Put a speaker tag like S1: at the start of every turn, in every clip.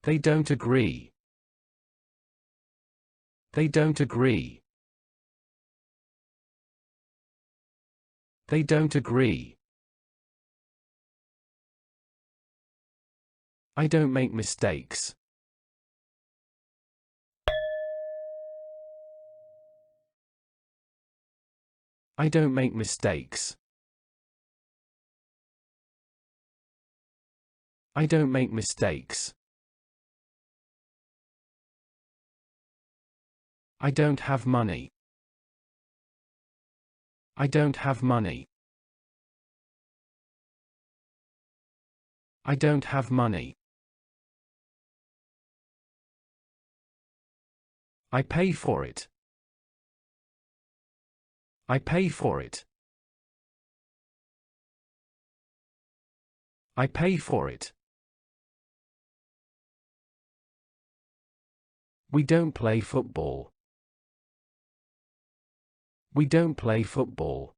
S1: They don't agree. They don't agree. They don't agree. I don't make mistakes. I don't make mistakes. I don't make mistakes. I don't have money. I don't have money. I don't have money. I pay for it. I pay for it. I pay for it. We don't play football. We don't play football.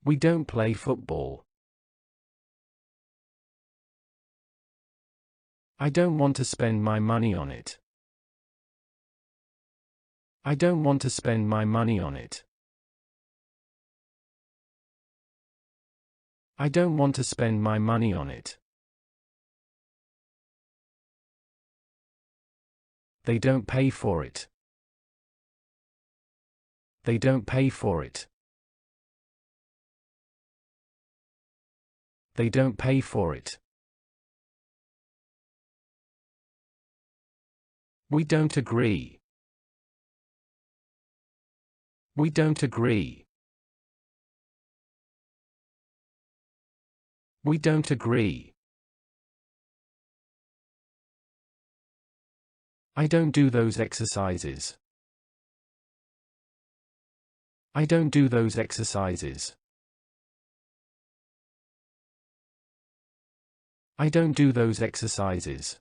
S1: We don't play football. I don't want to spend my money on it. I don't want to spend my money on it. I don't want to spend my money on it. They don't pay for it. They don't pay for it. They don't pay for it. We don't agree. We don't agree. We don't agree. I don't do those exercises. I don't do those exercises. I don't do those exercises.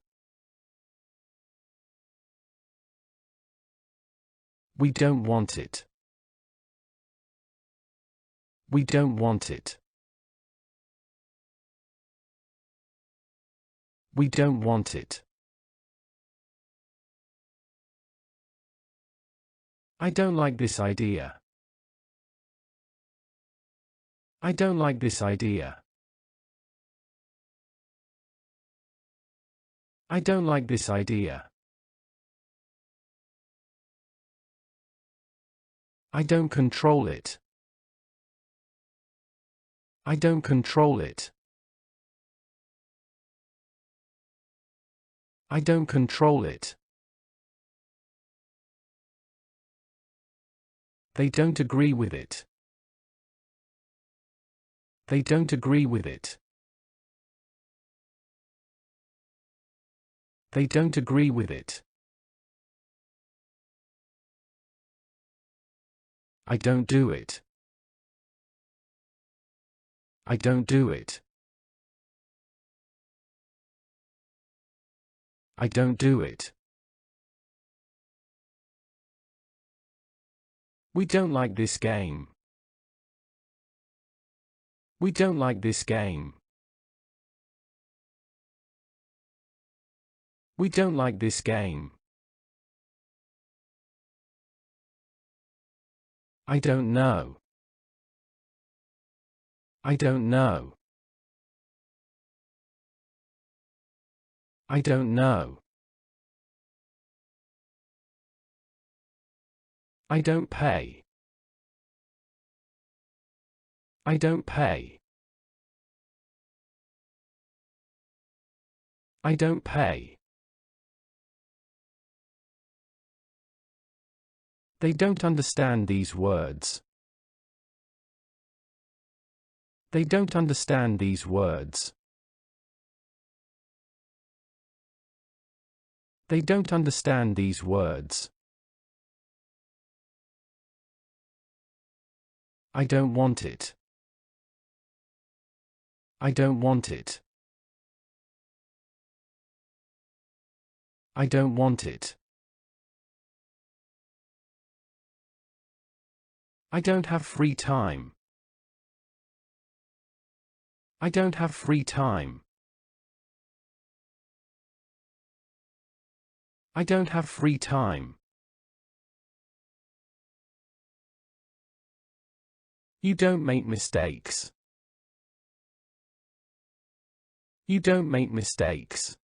S1: We don't want it. We don't want it. We don't want it. I don't like this idea. I don't like this idea. I don't like this idea. I don't control it. I don't control it. I don't control it. They don't agree with it. They don't agree with it. They don't agree with it. I don't do it. I don't do it. I don't do it. We don't like this game. We don't like this game. We don't like this game. I don't know. I don't know. I don't know. I don't pay. I don't pay. I don't pay. They don't understand these words. They don't understand these words. They don't understand these words. I don't want it. I don't want it. I don't want it. I don't have free time. I don't have free time. I don't have free time. You don't make mistakes. You don't make mistakes.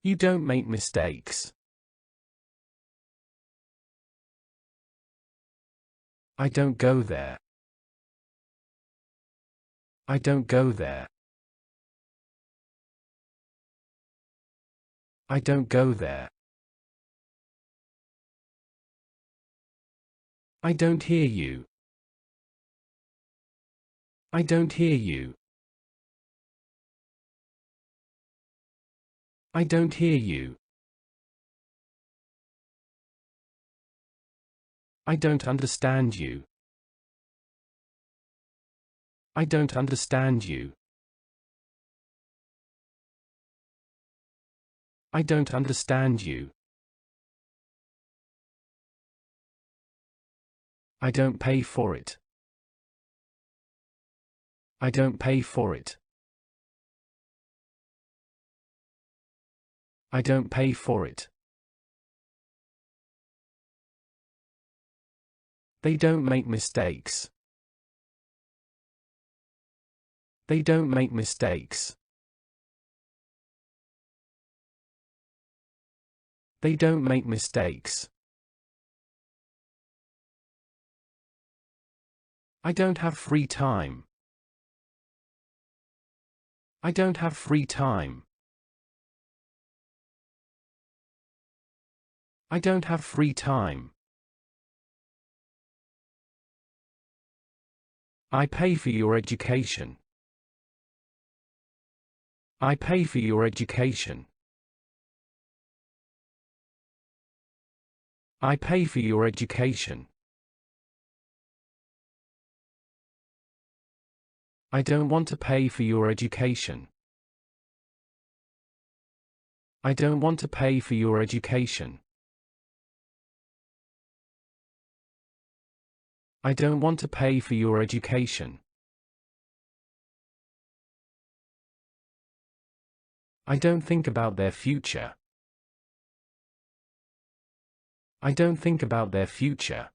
S1: You don't make mistakes. I don't go there. I don't go there. I don't go there. I don't hear you. I don't hear you. I don't hear you. I don't understand you. I don't understand you. I don't understand you. I don't pay for it. I don't pay for it. I don't pay for it. They don't make mistakes. They don't make mistakes. They don't make mistakes. I don't have free time. I don't have free time. I don't have free time. I pay for your education. I pay for your education. I pay for your education. I don't want to pay for your education. I don't want to pay for your education. I don't want to pay for your education. I don't think about their future. I don't think about their future.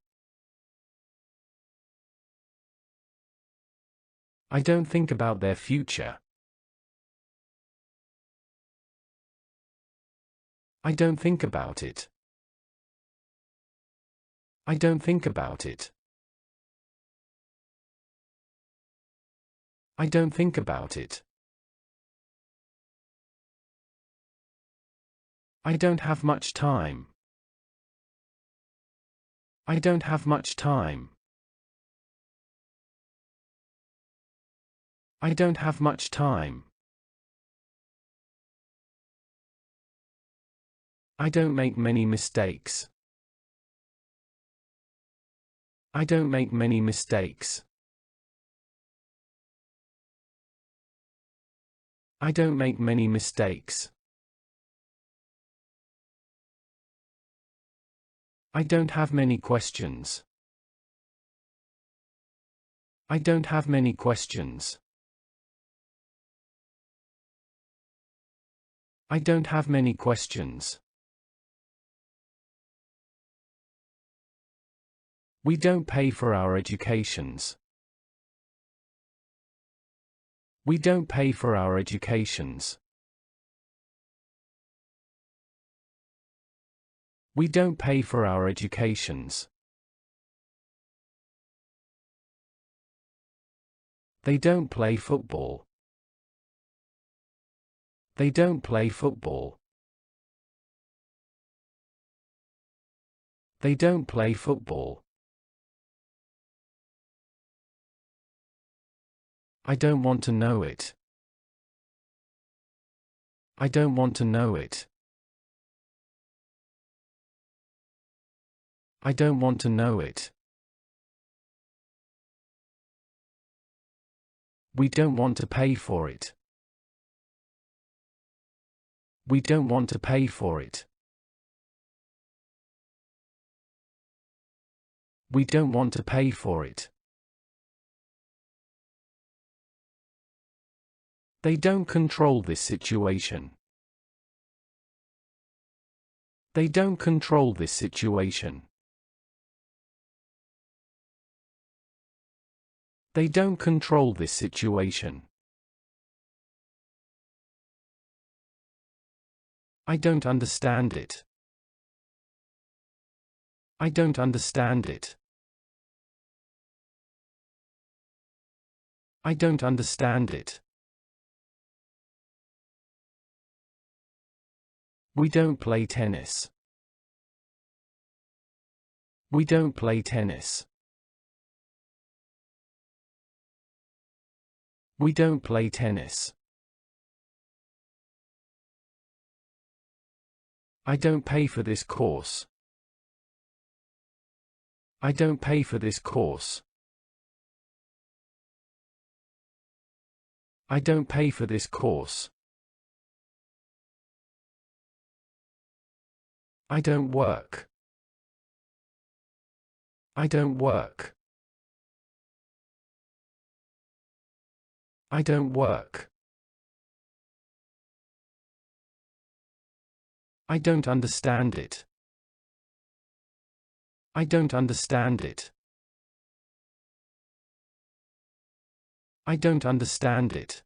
S1: I don't think about their future. I don't think about it. I don't think about it. I don't think about it. I don't have much time. I don't have much time. I don't have much time. I don't make many mistakes. I don't make many mistakes. I don't make many mistakes. I don't have many questions. I don't have many questions. I don't have many questions. We don't pay for our educations. We don't pay for our educations. We don't pay for our educations. They don't play football. They don't play football. They don't play football. I don't want to know it. I don't want to know it. I don't want to know it. We don't want to pay for it. We don't want to pay for it. We don't want to pay for it. They don't control this situation. They don't control this situation. They don't control this situation. I don't understand it. I don't understand it. I don't understand it. We don't play tennis. We don't play tennis. We don't play tennis. I don't pay for this course. I don't pay for this course. I don't pay for this course. I don't work. I don't work. I don't work. I don't understand it. I don't understand it. I don't understand it.